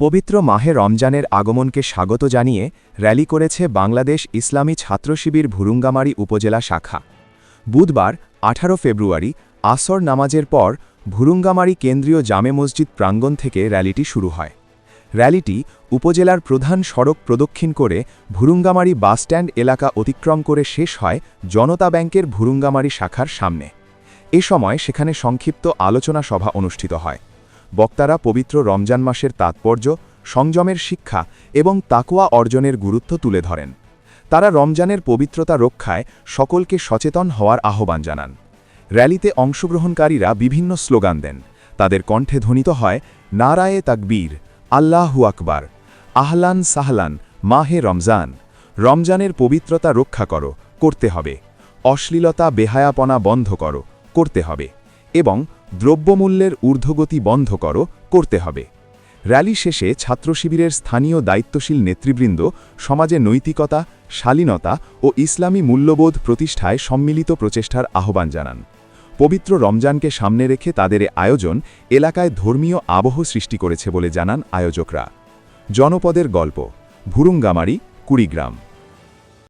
পবিত্র মাহে রমজানের আগমনকে স্বাগত জানিয়ে র্যালি করেছে বাংলাদেশ ইসলামী ছাত্র শিবির ভুরুঙ্গামারী উপজেলা শাখা। বুধবার 18 ফেব্রুয়ারি আসর নামাজের পর ভুরুঙ্গামারী কেন্দ্রীয় জামে মসজিদ প্রাঙ্গণ থেকে র্যালিটি শুরু হয়। র্যালিটি উপজেলার প্রধান সড়ক প্রদক্ষিণ করে ভুরুঙ্গামারী বাসস্ট্যান্ড এলাকা অতিক্রম করে শেষ হয় জনতা ব্যাংকের ভুরুঙ্গামারী শাখার সামনে। এ সময় সেখানে সংক্ষিপ্ত আলোচনা সভা অনুষ্ঠিত হয়। বক্তারা পবিত্র রমজান মাসের তাৎপর্য, সংযমের শিক্ষা এবং তাকওয়া অর্জনের গুরুত্ব তুলে ধরেন। তারা রমজানের পবিত্রতা রক্ষায় সকলকে সচেতন হওয়ার আহ্বান জানান। র্যালিতে অংশগ্রহণকারীরা বিভিন্ন স্লোগান দেন। তাদের কণ্ঠে ধ্বনিত হয় নারায়ে তাকবীর, আল্লাহু আকবার, আহলান সাহলান, মাহে রমজান। রমজানের পবিত্রতা রক্ষা করো, করতে হবে। অশ্লীলতা বেহায়াপনা বন্ধ করো, করতে হবে। এবং দ্রব্যমূল্যের ঊর্ধ্বগতি বন্ধ করো, করতে হবে। র্যালি শেষে ছাত্র শিবিরের স্থানীয় দায়িত্বশীল নেতৃবৃন্দ সমাজে নৈতিকতা, শালীনতা ও ইসলামী মূল্যবোধ প্রতিষ্ঠায় সম্মিলিত প্রচেষ্টার আহ্বান জানান। পবিত্র রমজানকে সামনে রেখে তাদের আয়োজন এলাকায় ধর্মীয় আবহ সৃষ্টি করেছে বলে জানান আয়োজকরা। জনপদের গল্প, ভুরুঙ্গামারী, কুড়িগ্রাম।